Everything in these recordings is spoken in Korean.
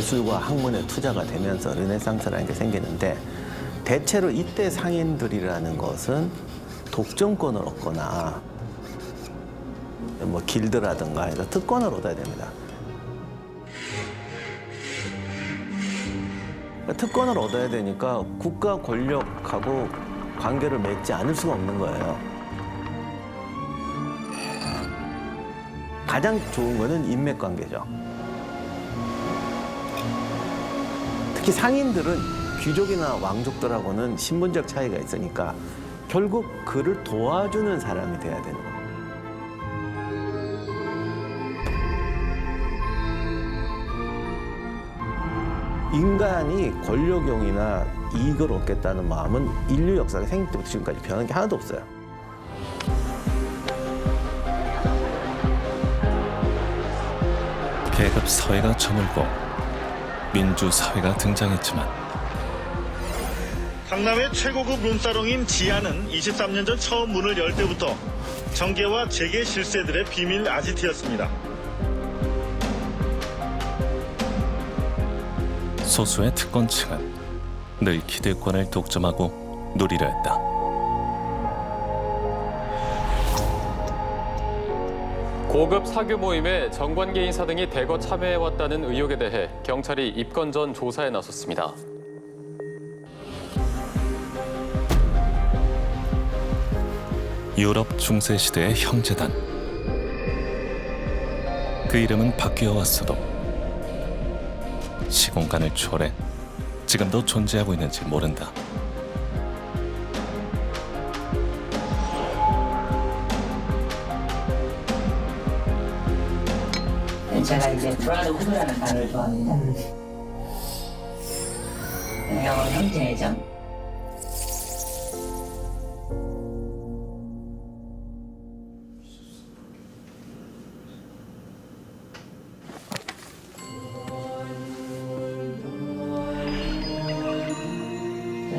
예술과 학문에 투자가 되면서 르네상스라는 게 생기는데, 대체로 이때 상인들이라는 것은 독점권을 얻거나 뭐 길드라든가 해서 특권을 얻어야 됩니다. 특권을 얻어야 되니까 국가 권력하고 관계를 맺지 않을 수가 없는 거예요. 가장 좋은 거는 인맥 관계죠. 특히 상인들은 귀족이나 왕족들하고는 신분적 차이가 있으니까 결국 그를 도와주는 사람이 돼야 되는 겁니다. 인간이 권력용이나 이익을 얻겠다는 마음은 인류 역사가 생길 때부터 지금까지 변한 게 하나도 없어요. 계급 사회가 저물고 민주 사회가 등장했지만 강남의 최고급 룸사롱인 지아는 23년 전 처음 문을 열 때부터 정계와 재계 실세들의 비밀 아지트였습니다. 소수의 특권층은 늘 기득권을 독점하고 누리려 했다. 고급 사교 모임에 정관계 인사 등이 대거 참여해왔다는 의혹에 대해 경찰이 입건 전 조사에 나섰습니다. 유럽 중세 시대의 형제단. 그 이름은 바뀌어 왔어도 시공간을 초월해 지금도 존재하고 있는지 모른다. 제가 이제 브라더 후드라는 단어를 좋아합니다. 영어 형제애정.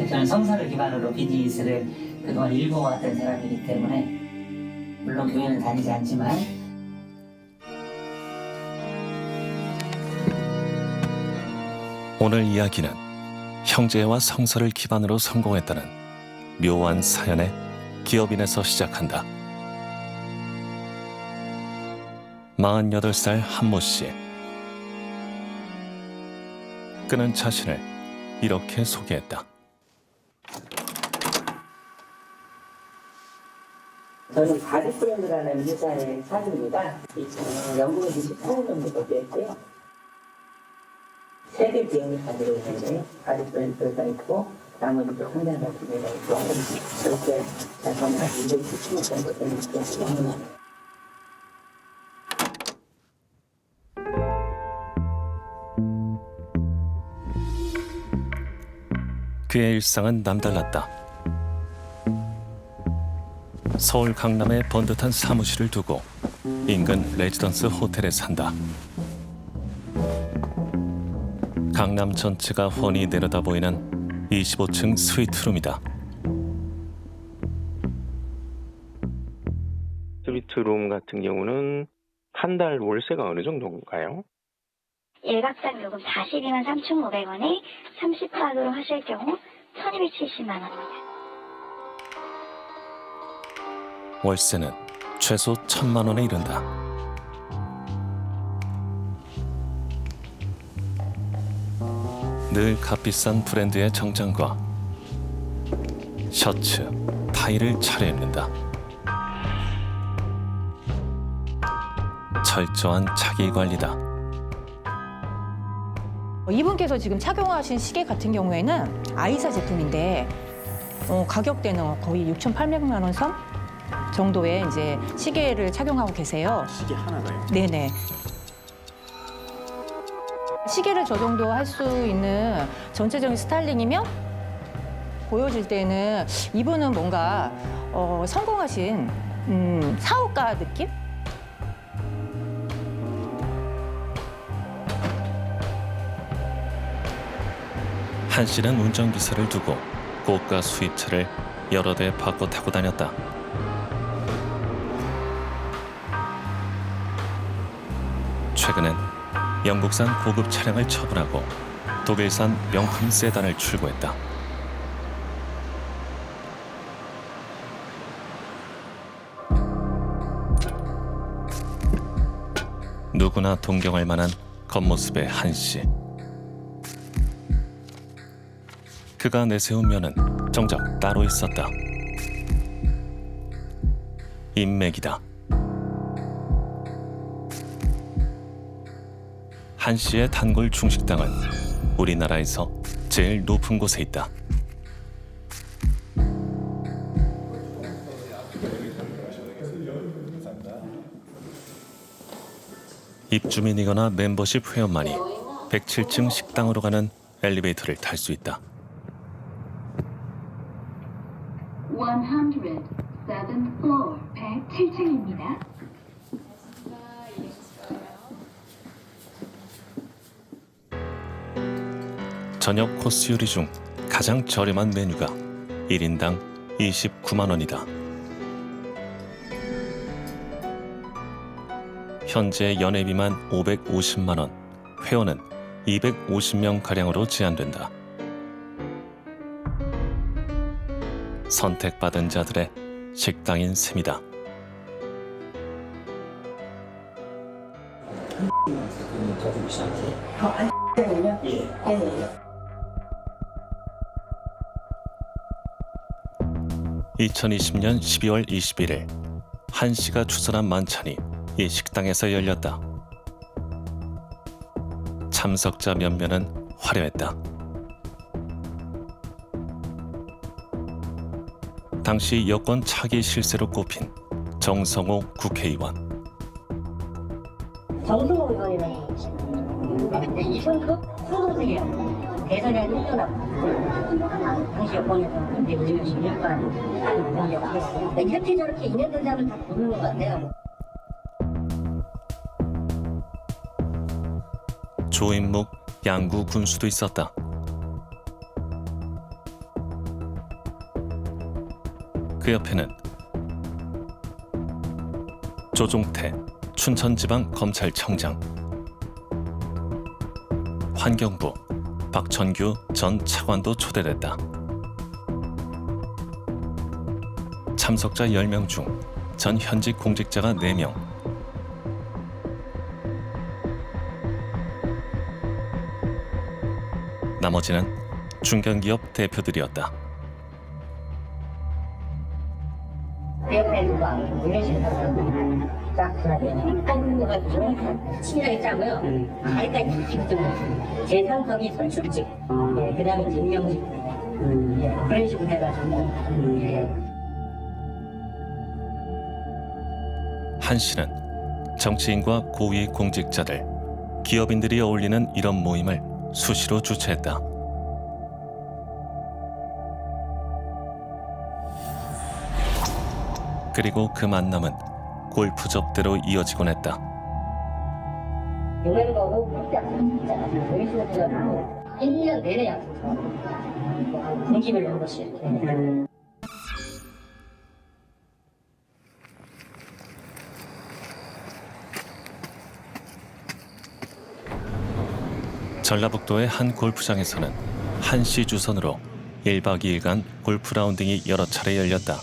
저는 성사를 기반으로 비즈니스를 그동안 일궈왔던 사람이기 때문에 물론 교회는 다니지 않지만 오늘 이야기는 형제와 성서를 기반으로 성공했다는 묘한 사연의 기업인에서 시작한다. 48살 한모 씨. 그는 자신을 이렇게 소개했다. 저는 바디프렌드라는 회사의 사주입니다. 연봉이 28년 정도 됐고요. 세개 비행을 가지고 있는데 바디프렌드가 있고 나머지도 상장 같은 데가 있고 그렇게 저는 270만 정도 되는 게 그의 일상은 남달랐다. 서울 강남의 번듯한 사무실을 두고 인근 레지던스 호텔에 산다. 강남 전체가 훤히 내려다 보이는 25층 스위트룸이다. 스위트룸 같은 경우는 한 달 월세가 어느 정도인가요? 일각당 요금 42만 3,500원에 30박으로 하실 경우 1,270만 원입니다. 월세는 최소 1,000만 원에 이른다. 늘 값비싼 브랜드의 정장과 셔츠, 타이를 차려입는다. 철저한 자기 관리다. 이분께서 지금 착용하신 시계 같은 경우에는 아이사 제품인데 가격대는 거의 6,800만 원 선 정도의 이제 시계를 착용하고 계세요. 시계 하나가요? 네네. 시계를 저 정도 할 수 있는 전체적인 스타일링이면 보여질 때는 이분은 뭔가 성공하신 사업가 느낌? 한 씨는 운전기사를 두고 고가 수입차를 여러 대 바꿔 타고 다녔다. 최근엔 영국산 고급 차량을 처분하고 독일산 명품 세단을 출고했다. 누구나 동경할 만한 겉모습의 한 씨. 그가 내세운 면은 정작 따로 있었다. 인맥이다. 한 씨의 단골 중식당은 우리나라에서 제일 높은 곳에 있다. 입주민이거나 멤버십 회원만이 107층 식당으로 가는 엘리베이터를 탈 수 있다. 107th floor, 107층입니다. 저녁 코스 요리 중 가장 저렴한 메뉴가 1인당 29만 원이다. 현재 연회비만 550만 원, 회원은 250명 가량으로 제한된다. 선택받은 자들의 식당인 셈이다. 예. 2020년 12월 21일 한 씨가 추천한 만찬이 이 식당에서 열렸다. 참석자 면면은 화려했다. 당시 여권 차기 실세로 꼽힌 정성호 국회의원. 정성호 의원이라는 분이시죠. 이분도 소속이에요. 대선에 1등 당시 여권에서 근데 요즘은 16만 공격 하겠어요. 이렇게 저렇게 인연된 사람을 다 보는 것 같아요. 조인묵 양구 군수도 있었다. 그 옆에는 조종태 춘천지방검찰청장, 환경부 박천규 전 차관도 초대됐다. 참석자 10명 중 전 현직 공직자가 4명, 나머지는 중견기업 대표들이었다. 옆에 누가 이런 식으로 하면 딱 그러면 뽑아가지고 친하게 짜고요. 아이까지 지금 재산성이 선출직, 그 다음에 임명직, 그런 식으로 해가지고. 한 씨는 정치인과 고위 공직자들, 기업인들이 어울리는 이런 모임을 수시로 주최했다. 그리고 그 만남은 골프 접대로 이어지곤 했다. 이런 거고 그렇게 약속했잖아요. 여기 수업이잖아요. 1년 내내 약속. 공기를 낸 것이. 전라북도의 한 골프장에서는 한 씨 주선으로 1박 2일간 골프 라운딩이 여러 차례 열렸다.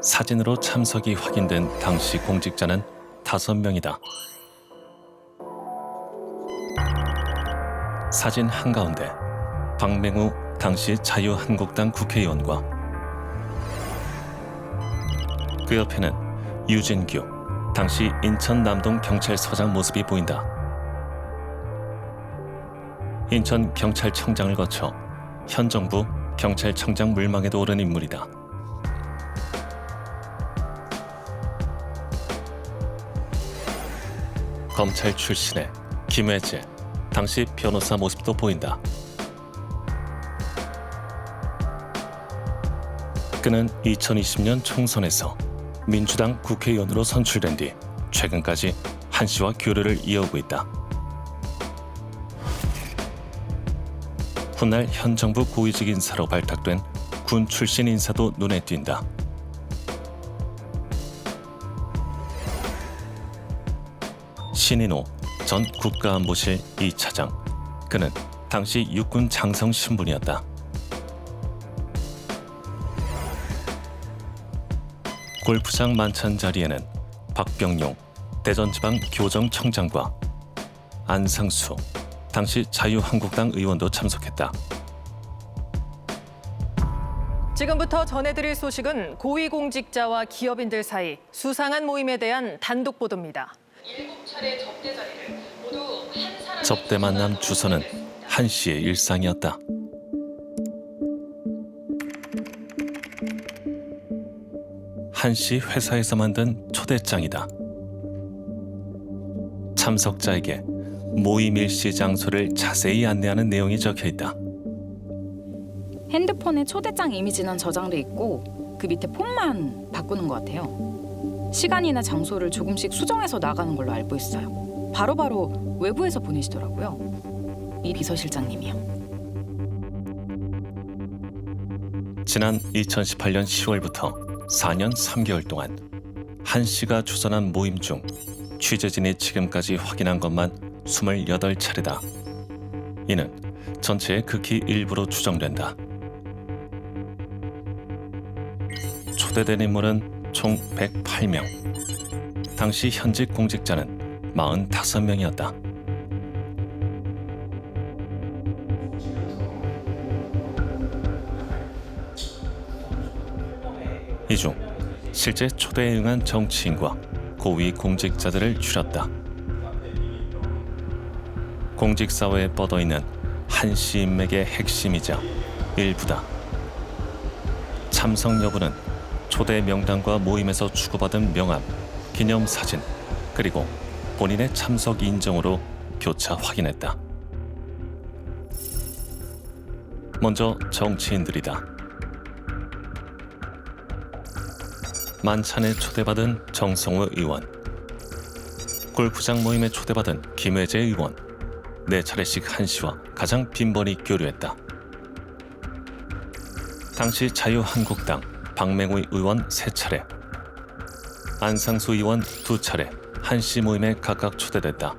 사진으로 참석이 확인된 당시 공직자는 5명이다. 사진 한가운데 박맹우 당시 자유한국당 국회의원과 그 옆에는 유진규, 당시 인천 남동 경찰서장 모습이 보인다. 인천 경찰청장을 거쳐 현 정부 경찰청장 물망에도 오른 인물이다. 검찰 출신의 김혜재, 당시 변호사 모습도 보인다. 그는 2020년 총선에서 민주당 국회의원으로 선출된 뒤 최근까지 한 씨와 교류를 이어오고 있다. 훗날 현 정부 고위직 인사로 발탁된 군 출신 인사도 눈에 띈다. 신인호 전 국가안보실 2차장. 그는 당시 육군 장성 신분이었다. 골프장 만찬 자리에는 박병용 대전지방 교정청장과 안상수 당시 자유한국당 의원도 참석했다. 지금부터 전해드릴 소식은 고위공직자와 기업인들 사이 수상한 모임에 대한 단독 보도입니다. 7차례 접대 자리를 모두 한 사람이 접대 만남 주소는 한 씨의 일상이었다. 한 씨 회사에서 만든 초대장이다. 참석자에게 모임 일시 장소를 자세히 안내하는 내용이 적혀 있다. 핸드폰에 초대장 이미지는 저장돼 있고 그 밑에 폰만 바꾸는 것 같아요. 시간이나 장소를 조금씩 수정해서 나가는 걸로 알고 있어요. 바로바로 외부에서 보내시더라고요. 이 비서실장님이요. 지난 2018년 10월부터 4년 3개월 동안 한 씨가 주선한 모임 중 취재진이 지금까지 확인한 것만 28차례다. 이는 전체의 극히 일부로 추정된다. 초대된 인물은 총 108명. 당시 현직 공직자는 45명이었다. 이 중 실제 초대에 응한 정치인과 고위 공직자들을 줄였다. 공직사회에 뻗어있는 한 씨 인맥의 핵심이자 일부다. 참석 여부는 초대 명단과 모임에서 주고받은 명함, 기념사진, 그리고 본인의 참석 인정으로 교차 확인했다. 먼저 정치인들이다. 만찬에 초대받은 정성호 의원, 골프장 모임에 초대받은 김혜재 의원, 4차례씩 한 씨와 가장 빈번히 교류했다. 당시 자유한국당 박맹우 의원 3차례, 안상수 의원 2차례 한 씨 모임에 각각 초대됐다.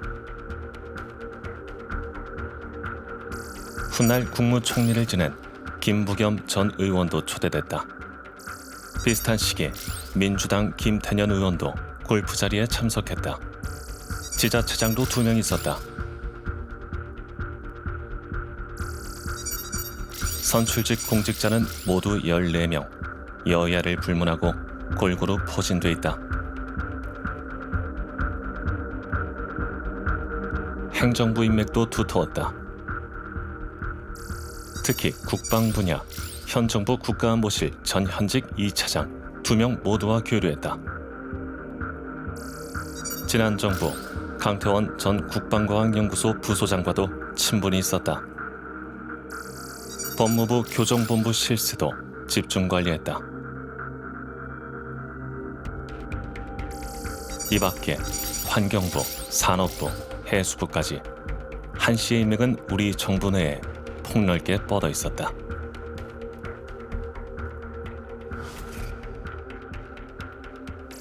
훗날 국무총리를 지낸 김부겸 전 의원도 초대됐다. 비슷한 시기에 민주당 김태년 의원도 골프 자리에 참석했다. 지자체장도 2명 있었다. 선출직 공직자는 모두 14명, 여야를 불문하고 골고루 포진돼 있다. 행정부 인맥도 두터웠다. 특히 국방 분야, 현 정부 국가안보실 전 현직 2차장 2명 모두와 교류했다. 지난 정부 강태원 전 국방과학연구소 부소장과도 친분이 있었다. 법무부 교정본부 실세도 집중 관리했다. 이 밖에 환경부, 산업부, 해수부까지 한 씨의 인맥은 우리 정부 내에 폭넓게 뻗어 있었다.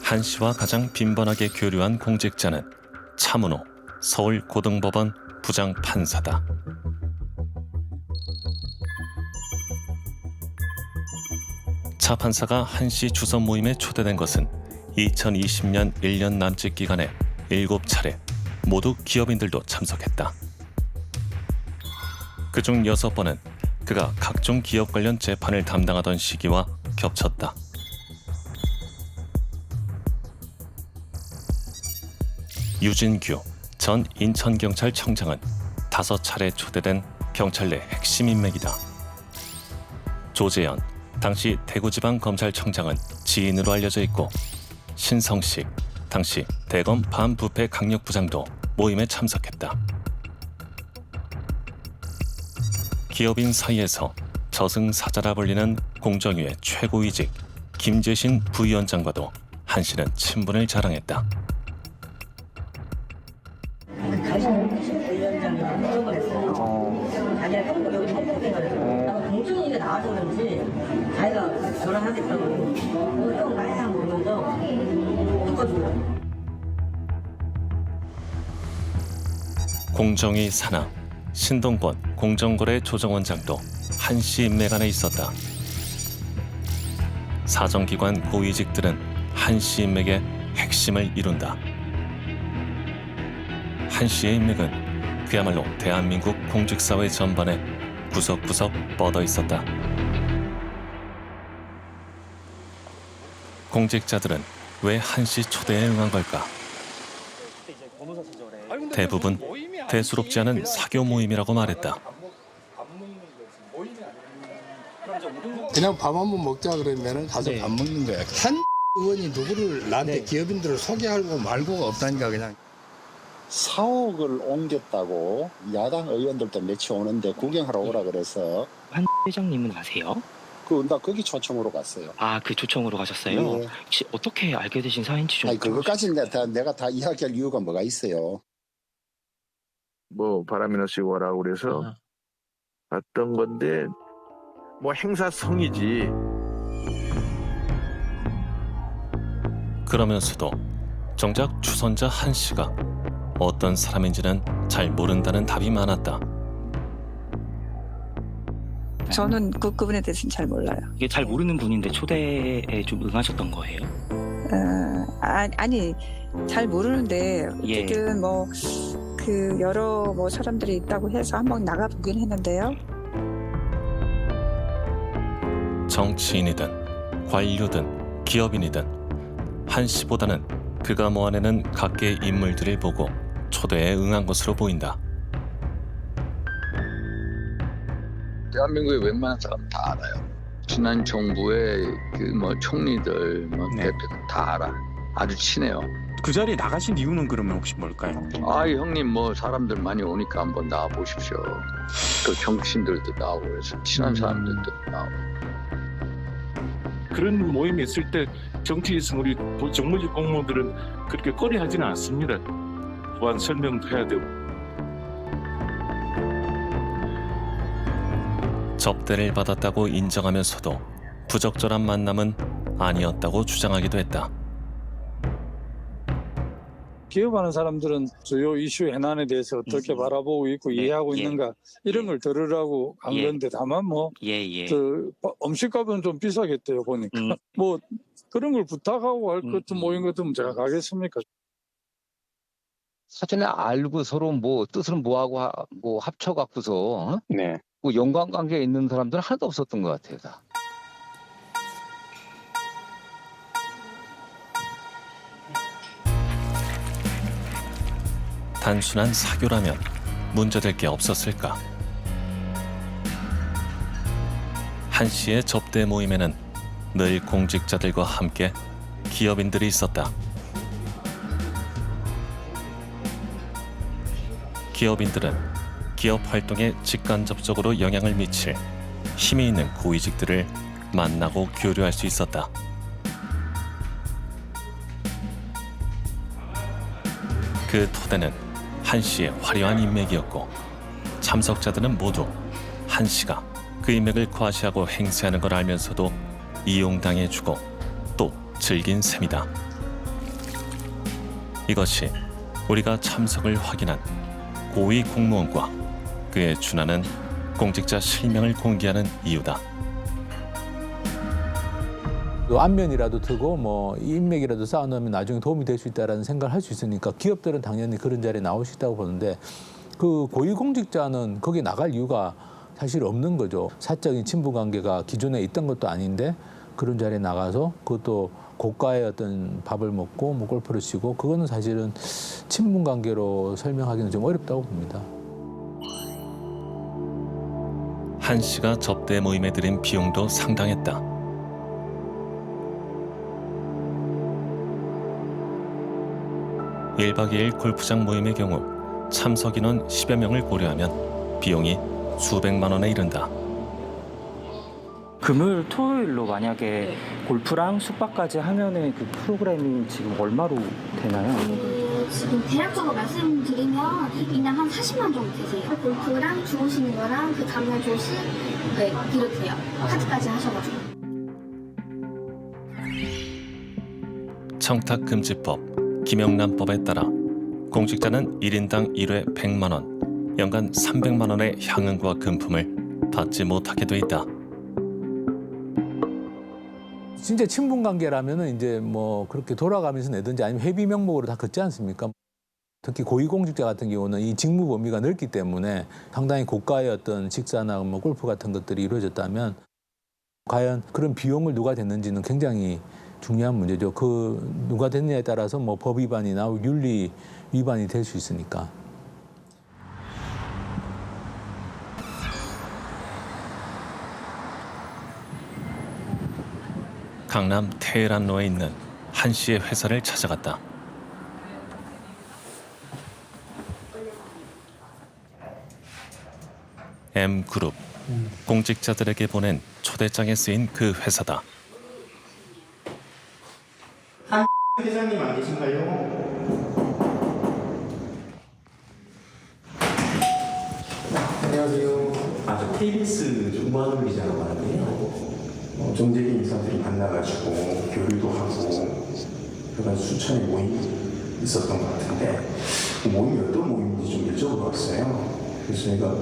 한 씨와 가장 빈번하게 교류한 공직자는 차문호 서울고등법원 부장판사다. 차 판사가 한 씨 주선 모임에 초대된 것은 2020년 1년 남짓 기간에 7차례, 모두 기업인들도 참석했다. 그중 6번은 그가 각종 기업 관련 재판을 담당하던 시기와 겹쳤다. 유진규 전 인천경찰청장은 5차례 초대된 경찰 내 핵심 인맥이다. 조재현 당시 대구지방검찰청장은 지인으로 알려져 있고 신성식 당시 대검 반부패 강력부장도 모임에 참석했다. 기업인 사이에서 저승사자라 불리는 공정위의 최고위직 김재신 부위원장과도 한 씨는 친분을 자랑했다. 자기가 평소 여기 성공해가지고 공중이가 나와서 그런지 자기가 전화하겠다고 형 나이랑 보면서 바꿔주고. 공정위 산하 신동권 공정거래 조정원장도 한 씨 인맥 안에 있었다. 사정기관 고위직들은 한 씨 인맥의 핵심을 이룬다. 한 씨의 인맥은 그야말로 대한민국 공직사회 전반에 구석구석 뻗어 있었다. 공직자들은 왜 한 씨 초대에 응한 걸까? 대부분 대수롭지 않은 사교 모임이라고 말했다. 그냥 밥 한 번 먹자 그러면 가서 밥 먹는 거야. 한 의원이 누구를 나한테 기업인들을 소개하고 말고가 없다니까 그냥. 사옥을 옮겼다고 야당 의원들도 며칠 오는데 구경하러 오라 그래서. 한 회장님은 아세요? 나 거기 초청으로 갔어요. 아, 그 초청으로 가셨어요? 네. 혹시 어떻게 알게 되신 사이인지 좀. 아니 그것까지는 내가 다 이야기할 이유가 뭐가 있어요. 뭐 바람이나 쐬고 오라고 그래서 갔던 건데 뭐 행사성이지. 그러면서도 정작 주선자 한 씨가 어떤 사람인지는 잘 모른다는 답이 많았다. 저는 그분에 대해서는 잘 몰라요. 이게 잘 모르는 분인데 초대에 좀 응하셨던 거예요? 아니 잘 모르는데 예. 어쨌든 뭐 그 여러 뭐 사람들이 있다고 해서 한번 나가 보긴 했는데요. 정치인이든 관료든 기업인이든 한 씨보다는 그가 모아내는 각계의 인물들을 보고 초대에 응한 것으로 보인다. 대한민국의 웬만한 사람 다 알아요. 지난 정부의 그 총리들, 대표들 다 알아. 아주 친해요. 그 자리에 나가신 이유는 그러면 혹시 뭘까요? 형님 사람들 많이 오니까 한번 나와 보십시오. 또 정치인들도 나오고 그래서 친한 사람들도 나오고. 그런 모임이 있을 때 정치에서 우리 정무직 공무원들은 그렇게 꺼려하지는 않습니다. 보안 설명도 해야 되고. 접대를 받았다고 인정하면서도 부적절한 만남은 아니었다고 주장하기도 했다. 기업하는 사람들은 주요 이슈 현안에 대해서 어떻게 바라보고 있고 이해하고 있는가 이런 걸 들으라고 한 건데 다만 그 음식값은 좀 비싸겠대요 보니까 뭐 그런 걸 부탁하고 할 것도 모임 같으면 제가 가겠습니까? 사전에 알고 서로 뭐 뜻을 모아고 뭐 합쳐갖고서 뭐 연관관계에 있는 사람들은 하나도 없었던 것 같아요. 다. 단순한 사교라면 문제될 게 없었을까? 한 씨의 접대 모임에는 늘 공직자들과 함께 기업인들이 있었다. 기업인들은 기업 활동에 직간접적으로 영향을 미칠 힘이 있는 고위직들을 만나고 교류할 수 있었다. 그 토대는 한 씨의 화려한 인맥이었고 참석자들은 모두 한 씨가 그 인맥을 과시하고 행세하는 걸 알면서도 이용당해주고 또 즐긴 셈이다. 이것이 우리가 참석을 확인한 고위 공무원과 그에 준하는 공직자 실명을 공개하는 이유다. 안면이라도 트고 뭐 인맥이라도 쌓아놓으면 나중에 도움이 될 수 있다라는 생각을 할 수 있으니까 기업들은 당연히 그런 자리에 나올 수 있다고 보는데 그 고위공직자는 거기에 나갈 이유가 사실 없는 거죠. 사적인 친분 관계가 기존에 있던 것도 아닌데 그런 자리에 나가서 그것도 고가의 어떤 밥을 먹고 뭐 골프를 치고 그거는 사실은 친분 관계로 설명하기는 좀 어렵다고 봅니다. 한 씨가 접대 모임에 들인 비용도 상당했다. (1박 2일) 골프장 모임의 경우 참석 인원 10여 명을 고려하면 비용이 수백만 원에 이른다. 금요일, 토요일로 만약에 골프랑 숙박까지 하면은 그 프로그램이 지금 얼마로 되나요? 지금 대략적으로 말씀드리면 그냥 한 40만 정도 되세요. 골프랑 주무시는 거랑 그 다음날 조식 이렇게 돼요. 카드까지 하셔가지고. 청탁금지법, 김영란법에 따라 공직자는 1인당 1회 100만 원, 연간 300만 원의 향응과 금품을 받지 못하게 돼 있다. 진짜 친분 관계라면은 이제 뭐 그렇게 돌아가면서 내든지 아니면 회비 명목으로 다 걷지 않습니까? 특히 고위공직자 같은 경우는 이 직무 범위가 넓기 때문에 상당히 고가의 어떤 식사나 뭐 골프 같은 것들이 이루어졌다면 과연 그런 비용을 누가 댔는지는 굉장히 중요한 문제죠. 그 누가 됐느냐에 따라서 뭐 법 위반이나 윤리 위반이 될 수 있으니까. 강남 테헤란로에 있는 한 씨의 회사를 찾아갔다. M그룹, 공직자들에게 보낸 초대장에 쓰인 그 회사다. 한 회장님 안 계신가요? 안녕하세요. 저 KBS 정관훈 기자라고 하는데요. 정재계 인사들이 만나가지고 교류도 하고 그런 수천의 모임이 있었던 것 같은데 그 모임이 어떤 모임인지 좀 여쭤보러 왔어요. 그래서 제가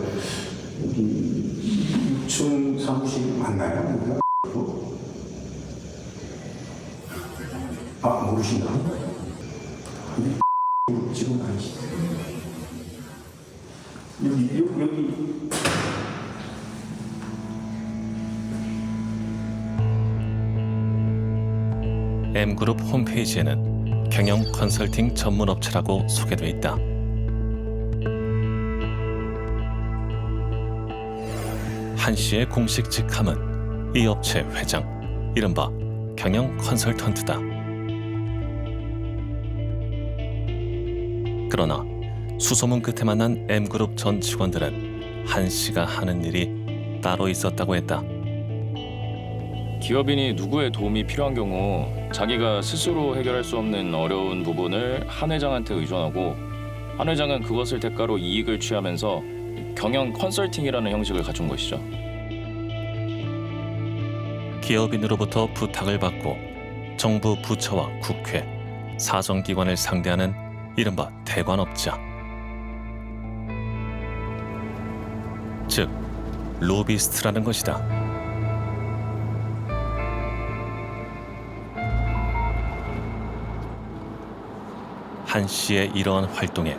여기 유충 사무실 맞나요? 모르시나요? 지금 아니시죠? 여기 M그룹 홈페이지에는 경영 컨설팅 전문 업체라고 소개돼 있다. 한 씨의 공식 직함은 이 업체 회장, 이른바 경영 컨설턴트다. 그러나 수소문 끝에 만난 M그룹 전 직원들은 한 씨가 하는 일이 따로 있었다고 했다. 기업인이 누구의 도움이 필요한 경우 자기가 스스로 해결할 수 없는 어려운 부분을 한 회장한테 의존하고 한 회장은 그것을 대가로 이익을 취하면서 경영 컨설팅이라는 형식을 갖춘 것이죠. 기업인으로부터 부탁을 받고 정부 부처와 국회, 사정기관을 상대하는 이른바 대관업자. 즉, 로비스트라는 것이다. 한 씨의 이러한 활동에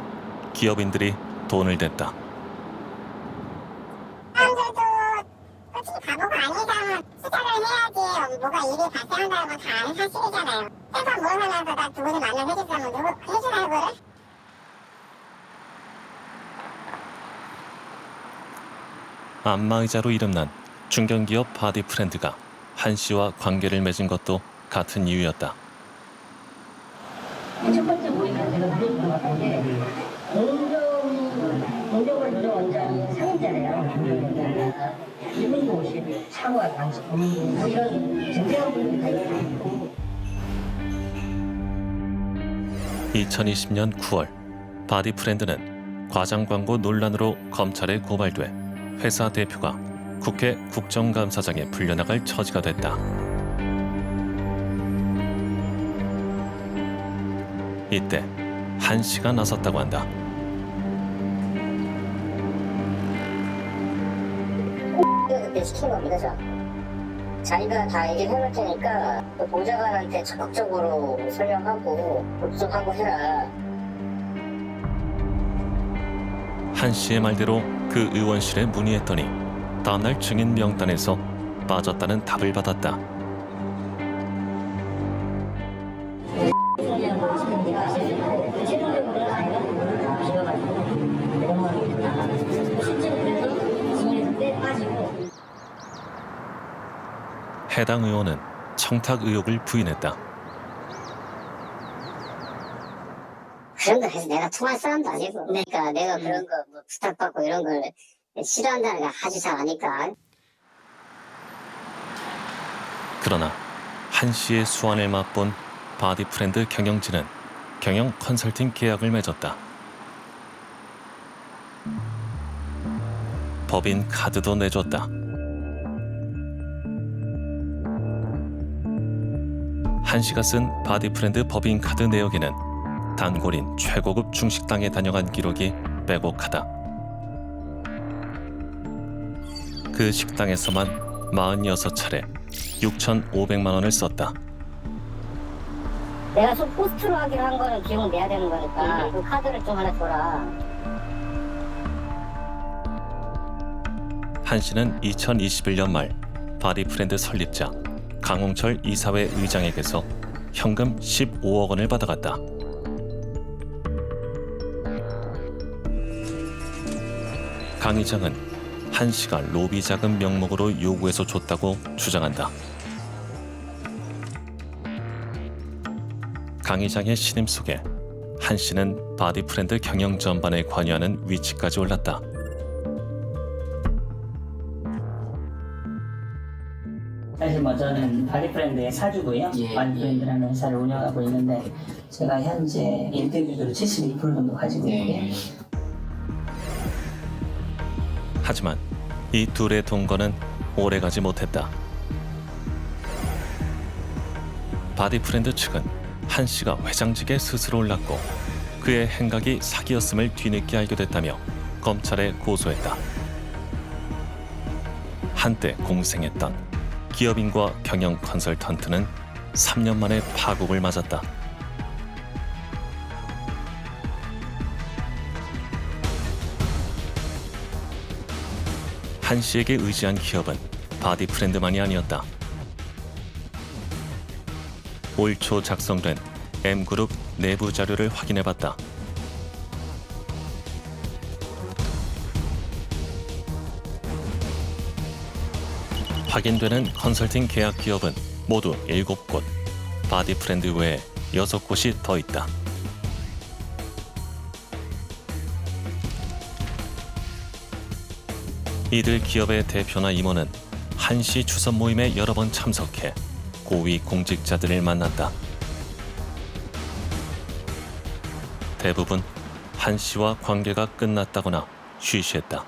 기업인들이 돈을 댔다. 솔직히 바보가 아니잖아. 투자를 해야지 뭐가 일이 발생한다는 건 다 아는 사실이잖아요. 회사 모아놔서 나 돈을 많이 해줬다면 누구 해주라고 그래? 안마의자로 이름난 중견기업 바디프렌드가 한 씨와 관계를 맺은 것도 같은 이유였다. 첫 번째 모임은 제가 그랬던 것 같은데 공정을 누른 원장이 상임자래요. 이분이 오실 사과 방식 뭐 이런 정대한 분들이 다 있고. 2020년 9월 바디프렌드는 과장 광고 논란으로 검찰에 고발돼 회사 대표가 국회 국정감사장에 불려나갈 처지가 됐다. 이때 한 씨가 나섰다고 한다. 그때 시킨 겁니다, 저. 자기가 다 얘기를 해볼 테니까 보좌관한테 적극적으로 설명하고 접촉하고 해라. 한 씨의 말대로 그 의원실에 문의했더니 다음날 증인 명단에서 빠졌다는 답을 받았다. 해당 의원은 청탁 의혹을 부인했다. 그런 거 해서 내가 통할 사람도 아니고, 그러니까 내가 그런 거 뭐 부탁받고 이런 걸 싫어한다는 걸 아주 잘 아니까. 그러나 한 씨의 수완을 맛본 바디프렌드 경영진은 경영 컨설팅 계약을 맺었다. 법인 카드도 내줬다. 한 씨가 쓴 바디프렌드 법인 카드 내역에는 단골인 최고급 중식당에 다녀간 기록이 빼곡하다. 그 식당에서만 46차례 6,500만 원을 썼다. 내가 좀 포스트로 하기로 한 거는 비용 내야 되는 거니까 그 카드를 좀 하나 줘라. 한 씨는 2021년 말 바디프렌드 설립자 강홍철 이사회 의장에게서 현금 15억 원을 받아갔다. 강 의장은 한 씨가 로비 자금 명목으로 요구해서 줬다고 주장한다. 강 의장의 신임 속에 한 씨는 바디프렌드 경영 전반에 관여하는 위치까지 올랐다. 사실 뭐 저는 바디프렌드의 사주고요. 바디프렌드라는 회사를 운영하고 있는데 제가 현재 인테리어로 72% 정도 가지고 있고요. 하지만 이 둘의 동거는 오래가지 못했다. 바디프렌드 측은 한 씨가 회장직에 스스로 올랐고 그의 행각이 사기였음을 뒤늦게 알게 됐다며 검찰에 고소했다. 한때 공생했던 기업인과 경영 컨설턴트는 3년 만에 파국을 맞았다. 한 씨에게 의지한 기업은 바디프렌드만이 아니었다. 올 초 작성된 M그룹 내부 자료를 확인해봤다. 확인되는 컨설팅 계약 기업은 모두 7곳, 바디프렌드 외에 6곳이 더 있다. 이들 기업의 대표나 임원은 한 씨 추선 모임에 여러 번 참석해 고위 공직자들을 만났다. 대부분 한 씨와 관계가 끝났다거나 쉬쉬했다.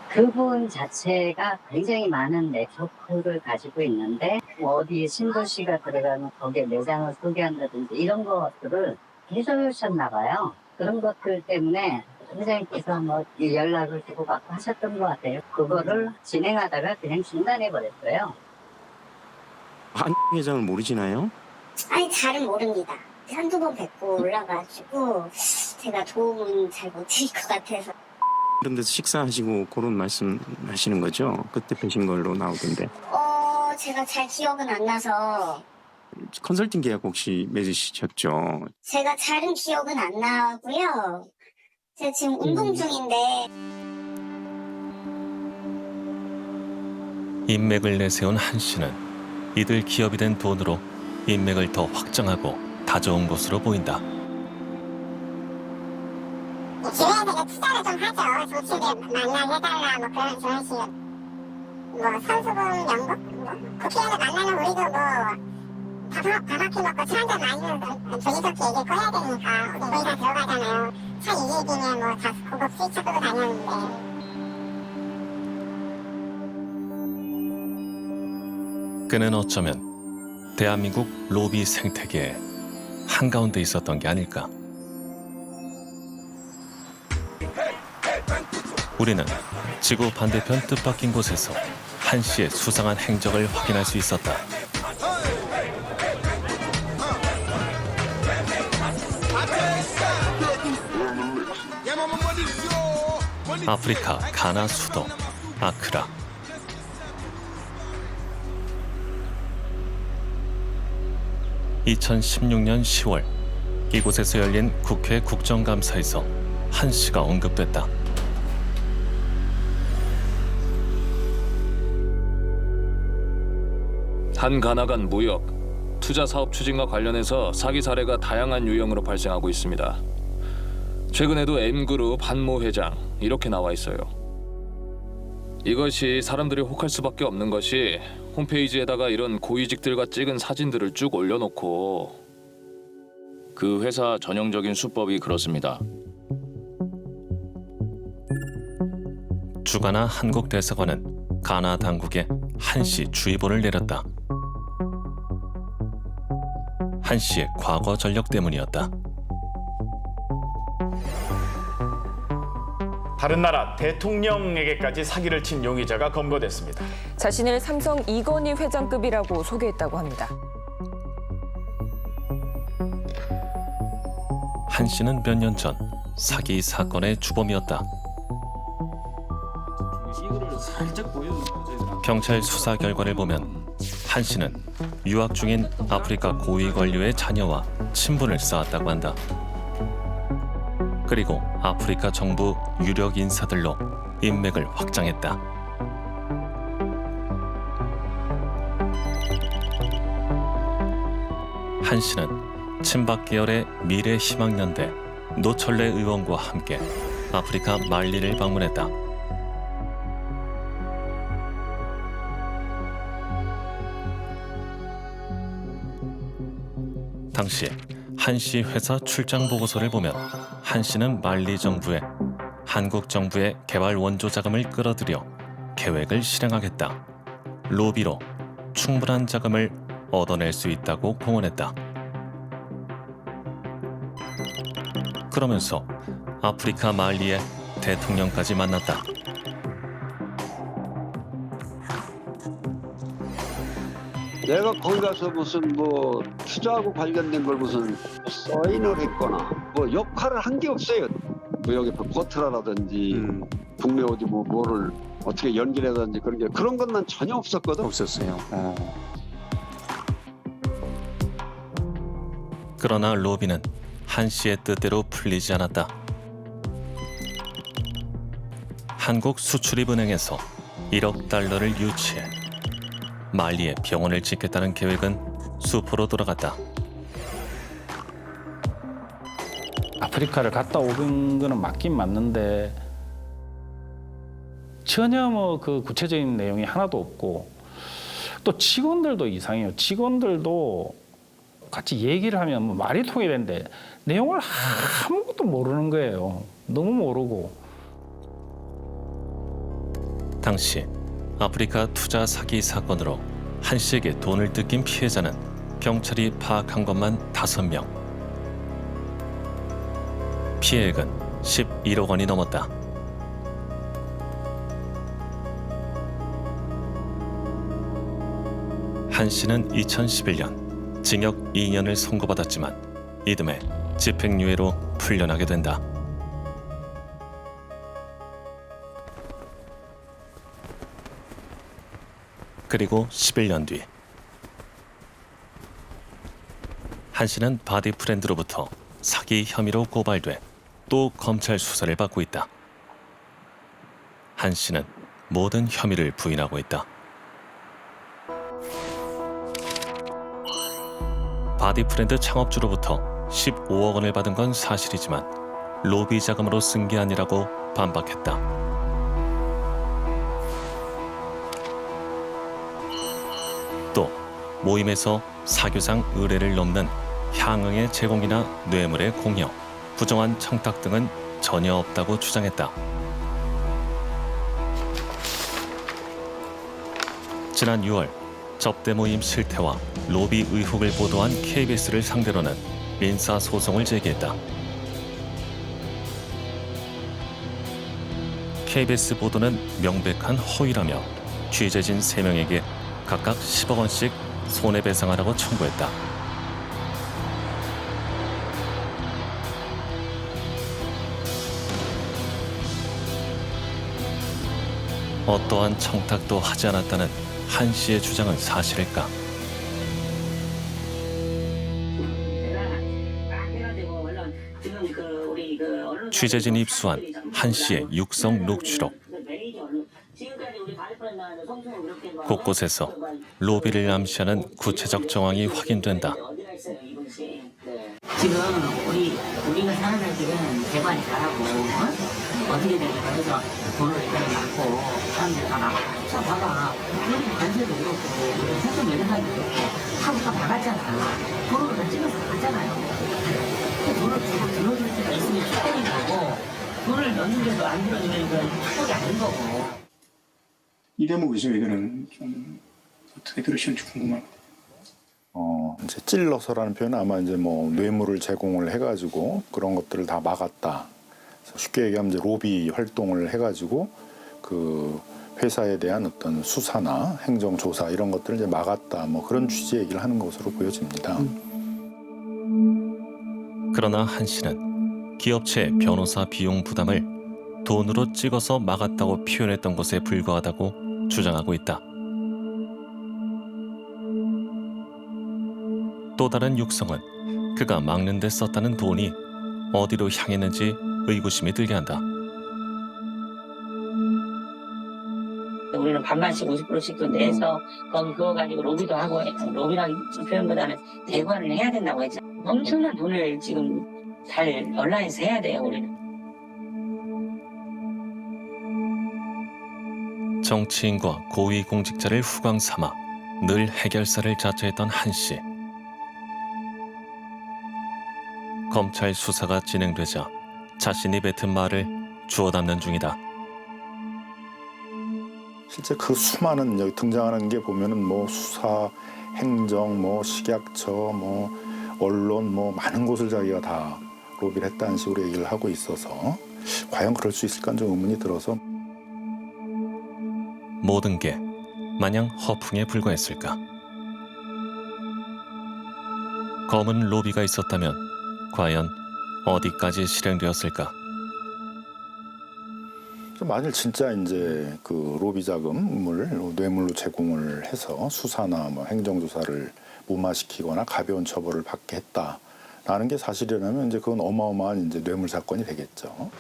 그분 자체가 굉장히 많은 네트워크를 가지고 있는데 어디 신도시가 들어가면 거기에 매장을 소개한다든지 이런 것들을 해주셨나 봐요. 그런 것들 때문에 회장님께서 뭐 연락을 주고받고 하셨던 것 같아요. 그거를 진행하다가 그냥 중단해버렸어요. 한 회장을 모르시나요? 아니 잘은 모릅니다. 한두 번 뵙고 올라가지고 제가 도움은 잘 못 드릴 것 같아서. 그런 데서 식사하시고 그런 말씀 하시는 거죠? 그때 뵈신 걸로 나오던데. 제가 잘 기억은 안 나서. 컨설팅 계약 혹시 맺으셨죠? 제가 잘은 기억은 안 나고요. 제가 지금 운동 중인데. 인맥을 내세운 한 씨는 이들 기업이 된 돈으로 인맥을 더 확장하고 다져온 것으로 보인다. 기회에 투자를 좀 하죠. 정치를 만나게 해달라 뭐 그런 식으로. 뭐 선수분 연극, 뭐 국회의원을 만나면 우리도 뭐 밥한끼 먹고 차 한잔 마시면서 조기적게 얘기를 꺼야 되니까 우리 거의 다 들어가잖아요. 차 200이면 뭐 다 고급 수입차 끌고 다녔는데. 그는 어쩌면 대한민국 로비 생태계에 한가운데 있었던 게 아닐까. 우리는 지구 반대편 뜻밖인 곳에서 한 씨의 수상한 행적을 확인할 수 있었다. 아프리카 가나 수도 아크라. (2016년 10월) 이곳에서 열린 국회 국정감사에서 한 씨가 언급됐다. 한가 나간 무역, 투자 사업 추진과 관련해서 사기 사례가 다양한 유형으로 발생하고 있습니다. 최근에도 M그룹 한모 회장 이렇게 나와 있어요. 이것이 사람들이 혹할 수밖에 없는 것이 홈페이지에다가 이런 고위직들과 찍은 사진들을 쭉 올려놓고 그 회사 전형적인 수법이 그렇습니다. 주가나 한국 대사관은 가나 당국에 한씨 주의보를 내렸다. 한씨의 과거 전력 때문이었다. 다른 나라 대통령에게까지 사기를 친 용의자가 검거됐습니다. 자신을 삼성 이건희 회장급이라고 소개했다고 합니다. 한씨는 몇 년 전 사기 사건의 주범이었다. 경찰 수사 결과를 보면 한씨는 유학 중인 아프리카 고위 관료의 자녀와 친분을 쌓았다고 한다. 그리고 아프리카 정부 유력 인사들로 인맥을 확장했다. 한씨는 친박 계열의 미래희망연대 노철래 의원과 함께 아프리카 말리를 방문했다. 당시 한씨 회사 출장 보고서를 보면 한씨는 말리 정부에 한국 정부의 개발 원조 자금을 끌어들여 계획을 실행하겠다. 로비로 충분한 자금을 얻어낼 수 있다고 공언했다. 그러면서 아프리카 말리의 대통령까지 만났다. 내가 거기 가서 무슨 뭐 투자하고 관련된 걸 무슨 사인을 했거나 뭐 역할을 한 게 없어요. 뭐 여기 포트라라든지 국내 어디 뭐를 어떻게 연결하든지 그런 것만 전혀 없었거든. 없었어요. 그러나 로비는 한씨의 뜻대로 풀리지 않았다. 한국수출입은행에서 1억 달러를 유치해 말리에 병원을 짓겠다는 계획은 수포로 돌아갔다. 아프리카를 갔다 오는 거는 맞긴 맞는데 전혀 뭐 그 구체적인 내용이 하나도 없고 또 직원들도 이상해요. 직원들도 같이 얘기를 하면 뭐 말이 통일되는데 내용을 아무것도 모르는 거예요. 너무 모르고. 당시 아프리카 투자 사기 사건으로 한씨에게 돈을 뜯긴 피해자는 경찰이 파악한 것만 5명. 피해액은 11억 원이 넘었다. 한씨는 2011년 징역 2년을 선고받았지만 이듬해 집행유예로 풀려나게 된다. 그리고 11년 뒤 한씨는 바디프렌드로부터 사기 혐의로 고발돼 또 검찰 수사를 받고 있다. 한씨는 모든 혐의를 부인하고 있다. 바디프렌드 창업주로부터 15억 원을 받은 건 사실이지만 로비 자금으로 쓴 게 아니라고 반박했다. 또 모임에서 사규상 의례를 넘는 향응의 제공이나 뇌물의 공여, 부정한 청탁 등은 전혀 없다고 주장했다. 지난 6월 접대 모임 실태와 로비 의혹을 보도한 KBS를 상대로는 민사소송을 제기했다. KBS 보도는 명백한 허위라며 취재진 3명에게 각각 10억 원씩 손해배상하라고 청구했다. 어떠한 청탁도 하지 않았다는 한씨의 주장은 사실일까? 취재진이 입수한 한씨의 육성 녹취록. 곳곳에서 로비를 암시하는 구체적 정황이 확인된다. 지금 우리가 사는 애들은 대관이 잘하고 어떻게 될까 해서 돈을 일단 많고 사람들이 다 나가. 자 봐봐. 여기 관세도 그렇고 세금 매장도 그렇고 하고 다 나갔잖아. 돈을 다 찍어서 나갔잖아요. 돈을 다 들어줄 수가 있으면 축복인 거고 돈을 넣는데도 안 들어주면 이건 축복이 아닌 거고. 이 대목에서 의견은 좀 어떻게 들으시는지 궁금합니다. 이제 찔러서라는 표현은 아마 이제 뭐 뇌물을 제공을 해가지고 그런 것들을 다 막았다. 쉽게 얘기하면 이제 로비 활동을 해가지고 그 회사에 대한 어떤 수사나 행정조사 이런 것들을 이제 막았다. 뭐 그런 취지의 얘기를 하는 것으로 보여집니다. 그러나 한 씨는 기업체 변호사 비용 부담을 돈으로 찍어서 막았다고 표현했던 것에 불과하다고 주장하고 있다. 또 다른 육성은 그가 막는 데 썼다는 돈이 어디로 향했는지 의구심이 들게 한다. 우리는 반반씩 50%씩 내서 거기 그거 가지고 로비도 하고 로비라는 표현보다는 대관을 해야 된다고 했죠. 엄청난 돈을 지금 잘 온라인에서 해야 돼요 우리는. 정치인과 고위공직자를 후광 삼아 늘 해결사를 자처했던 한 씨. 검찰 수사가 진행되자 자신이 뱉은 말을 주워 담는 중이다. 실제 그 수많은 여기 등장하는 게 보면은 뭐 수사, 행정, 뭐 식약처, 뭐 언론, 뭐 많은 곳을 자기가 다 로비를 했다는 식으로 얘기를 하고 있어서 과연 그럴 수 있을까 좀 의문이 들어서. 모든 게 마냥 허풍에 불과했을까? 검은 로비가 있었다면 과연 어디까지 실행되었을까? 만일 진짜 이제 그 로비 자금을 뇌물로 제공을 해서 수사나 뭐 행정조사를 무마시키거나 가벼운 처벌을 받게 했다라는 게 사실이라면 이제 그건 어마어마한 이제 뇌물 사건이 되겠죠.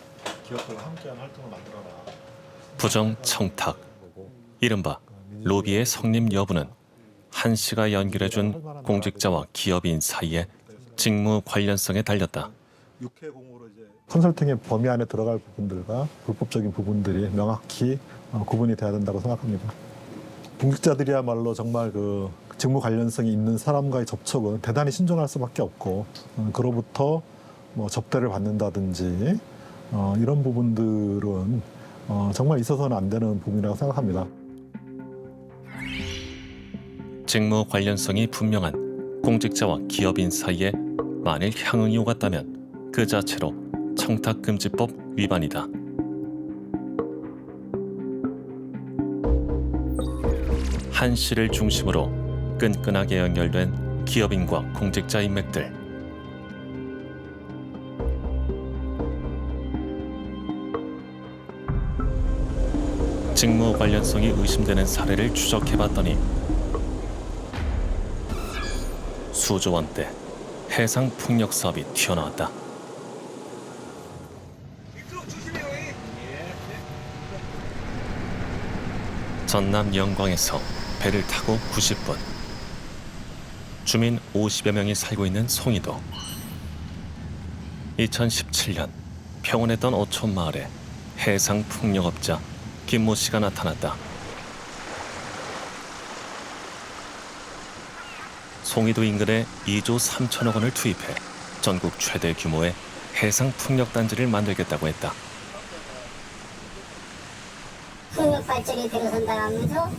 기업들과 함께한 활동을 만들어라. 부정 청탁, 이른바 로비의 성립 여부는 한 씨가 연결해준 공직자와 기업인 사이에 직무 관련성에 달렸다. 컨설팅의 범위 안에 들어갈 부분들과 불법적인 부분들이 명확히 구분이 돼야 된다고 생각합니다. 공직자들이야말로 정말 그 직무 관련성이 있는 사람과의 접촉은 대단히 신중할 수밖에 없고 그로부터 뭐 접대를 받는다든지 이런 부분들은 정말 있어서는 안 되는 부분이라고 생각합니다. 직무 관련성이 분명한 공직자와 기업인 사이에 만일 향응이 오갔다면 그 자체로 청탁금지법 위반이다. 한 씨를 중심으로 끈끈하게 연결된 기업인과 공직자 인맥들. 직무 관련성이 의심되는 사례를 추적해봤더니 수조 원대 해상 풍력 사업이 튀어나왔다. 전남 영광에서 배를 타고 90분. 주민 50여 명이 살고 있는 송이도. 2017년 평온했던 어촌 마을에 해상 풍력업자 김모 씨가 나타났다. 송이도 인근에 2조 3천억 원을 투입해 전국 최대 규모의 해상 풍력 단지를 만들겠다고 했다. 풍력 발전이 들어선다 하면서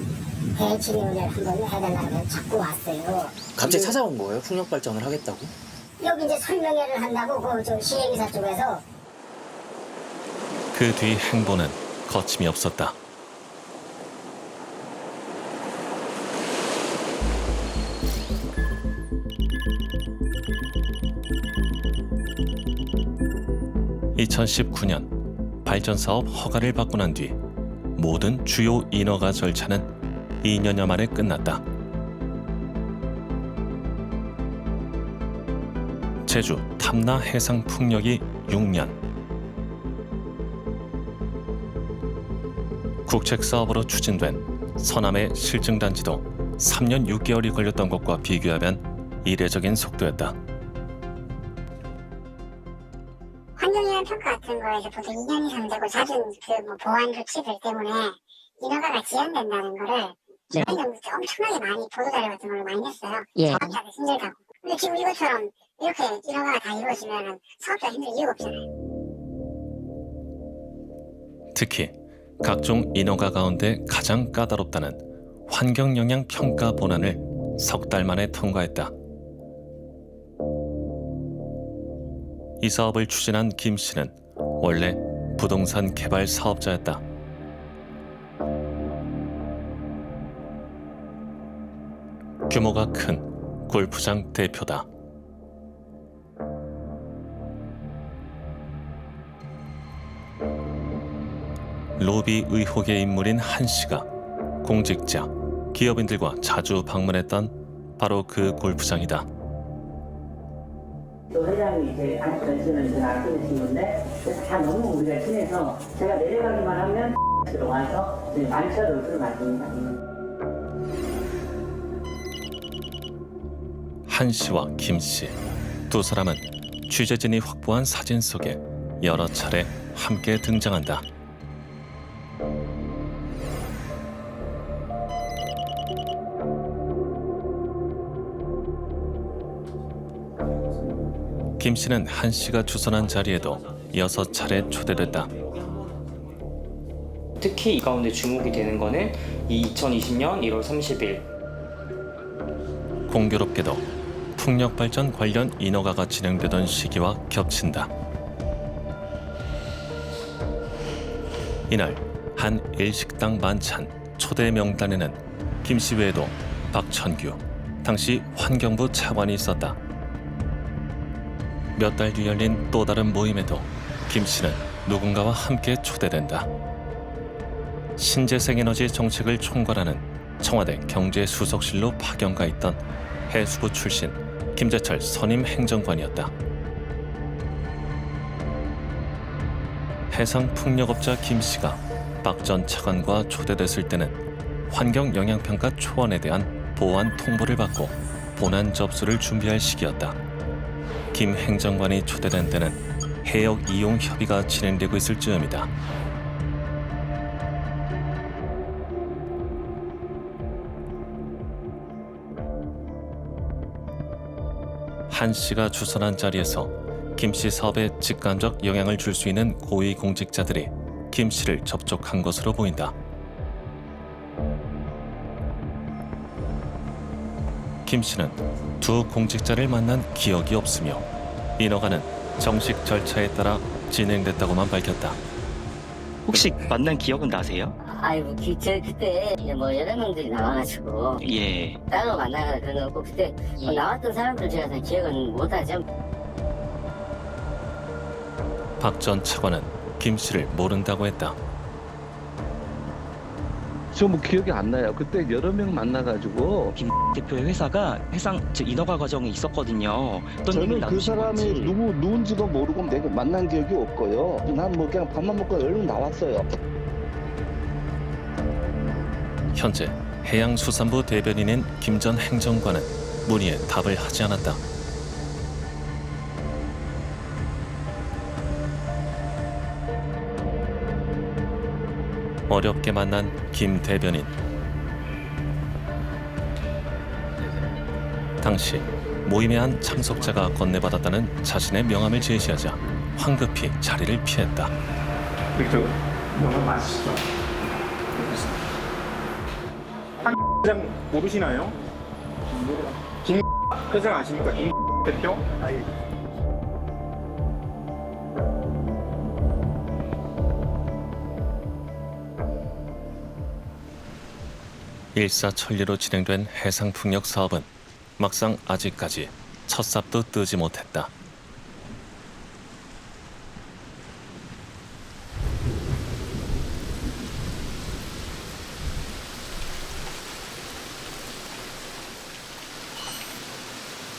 대치료를 한번 해달라고 해서 자꾸 왔어요. 갑자기 찾아온 거예요? 풍력 발전을 하겠다고? 여기 이제 설명회를 한다고 그 시행사 쪽에서. 그 뒤 행보는 거침이 없었다. (2019년) 발전사업 허가를 받고 난 뒤 모든 주요 인허가 절차는 2년여 만에 끝났다. 제주 탐나 해상 풍력이 6년. 국책 사업으로 추진된 서남의 실증 단지도 3년 6개월이 걸렸던 것과 비교하면 이례적인 속도였다. 환경영향 평가 같은 거에서 보통 2년 이상 되고 잦은 그 보완 조치들 때문에 인허가가 지연된다는 거를 엄청나게 많이 보도자료 같은 걸로 많이 냈어요. 사업자들 힘들다고. 근데 지금 이것처럼 이렇게 인허가가 다 이루어지면 사업자 힘들 이유가 없잖아요. 특히 각종 인허가 가운데 가장 까다롭다는 환경영향평가 본안을 석 달 만에 통과했다. 이 사업을 추진한 김 씨는 원래 부동산 개발 사업자였다. 규모가 큰 골프장 대표다. 로비 의혹의 인물인 한 씨가 공직자, 기업인들과 자주 방문했던 바로 그 골프장이다. 또 회장이 이제 전신을 이제 아끼는 친구인데 다 너무 우리가 친해서 제가 내려가기만 하면 들어와서 만차로 술을 마십니다. 한 씨와 김 씨, 두 사람은 취재진이 확보한 사진 속에 여러 차례 함께 등장한다. 김 씨는 한 씨가 주선한 자리에도 6차례 초대됐다. 특히 이 가운데 주목이 되는 거는 이 2020년 1월 30일 공교롭게도 풍력발전 관련 인허가가 진행되던 시기와 겹친다. 이날 한 일식당 만찬 초대 명단에는 김 씨 외에도 박천규, 당시 환경부 차관이 있었다. 몇 달 뒤 열린 또 다른 모임에도 김 씨는 누군가와 함께 초대된다. 신재생에너지 정책을 총괄하는 청와대 경제수석실로 파견가 있던 해수부 출신 김재철 선임 행정관이었다. 해상풍력업자 김 씨가 박 전 차관과 초대됐을 때는 환경영향평가 초안에 대한 보완 통보를 받고 본안 접수를 준비할 시기였다. 김 행정관이 초대된 때는 해역 이용 협의가 진행되고 있을 즈음이다. 한 씨가 주선한 자리에서 김 씨 사업에 직간접 영향을 줄 수 있는 고위 공직자들이 김 씨를 접촉한 것으로 보인다. 김 씨는 두 공직자를 만난 기억이 없으며 인허가는 정식 절차에 따라 진행됐다고만 밝혔다. 혹시 만난 기억은 나세요? 아이고 그때 뭐 여러 명들이 나와가지고 따로 만나거나 그런 거 없고 그때 뭐 나왔던 사람들 제가 다 기억은 못하죠. 박 전 차관은 김 씨를 모른다고 했다. 저 뭐 기억이 안 나요. 그때 여러 명 만나가지고 김 대표의 회사가 해상 인허가 과정이 있었거든요. 저는 그 사람이 누군지도 모르고 내가 만난 기억이 없고요. 난 뭐 그냥 밥만 먹고 얼른 나왔어요. 현재 해양수산부 대변인인 김 전 행정관은 문의에 답을 하지 않았다. 어렵게 만난 김 대변인. 당시 모임의 한 참석자가 건네받았다는 자신의 명함을 제시하자 황급히 자리를 피했다. 그렇죠. 명함 맞으시죠? 한 회장 모르시나요? 김 회장 아십니까? 김 대표? 일사천리로 진행된 해상풍력 사업은 막상 아직까지 첫 삽도 뜨지 못했다.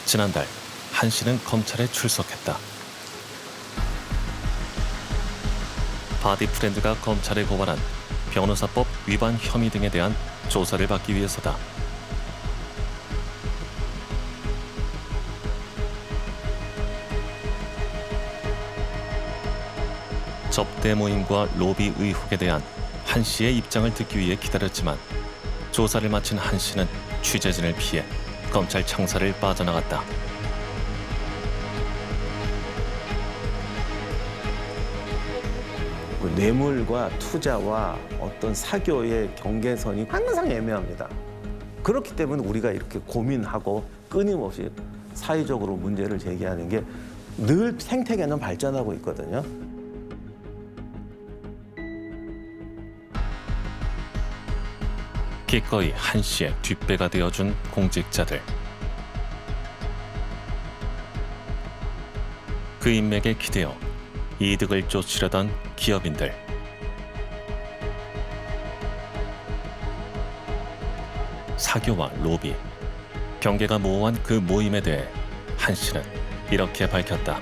지난달 한 씨는 검찰에 출석했다. 바디프렌드가 검찰에 고발한 변호사법 위반 혐의 등에 대한 조사를 받기 위해서다. 접대 모임과 로비 의혹에 대한 한 씨의 입장을 듣기 위해 기다렸지만 조사를 마친 한 씨는 취재진을 피해 검찰 청사를 빠져나갔다. 뇌물과 투자와 어떤 사교의 경계선이 항상 애매합니다. 그렇기 때문에 우리가 이렇게 고민하고 끊임없이 사회적으로 문제를 제기하는 게 늘 생태계는 발전하고 있거든요. 기꺼이 한 씨의 뒷배가 되어준 공직자들. 그 인맥에 기대어 이득을 쫓으려던 기업인들. 사교와 로비, 경계가 모호한 그 모임에 대해 한 씨는 이렇게 밝혔다.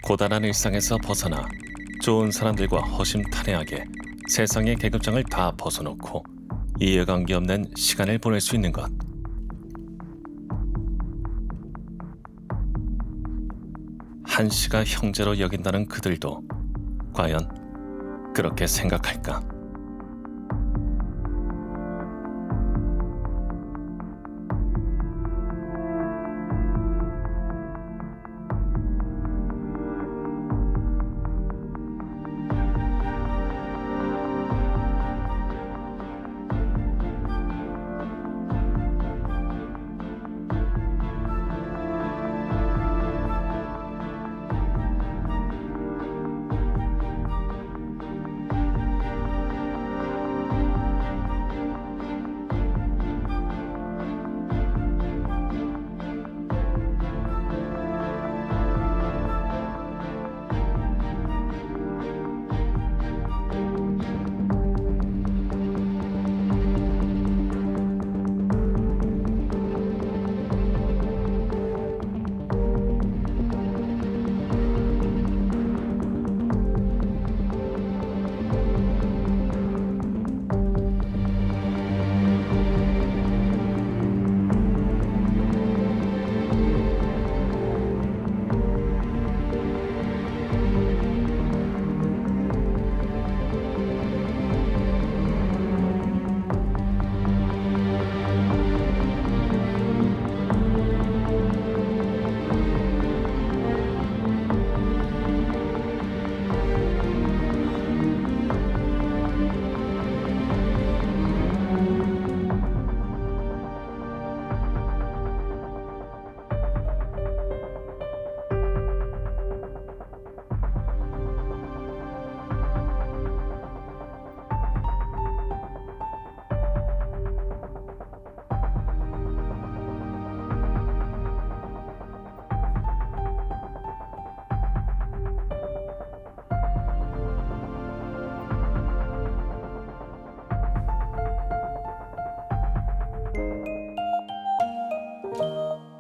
고단한 일상에서 벗어나 좋은 사람들과 허심탄회하게 세상의 계급장을 다 벗어놓고 이해관계 없는 시간을 보낼 수 있는 것. 한 씨가 형제로 여긴다는 그들도 과연 그렇게 생각할까?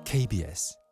KBS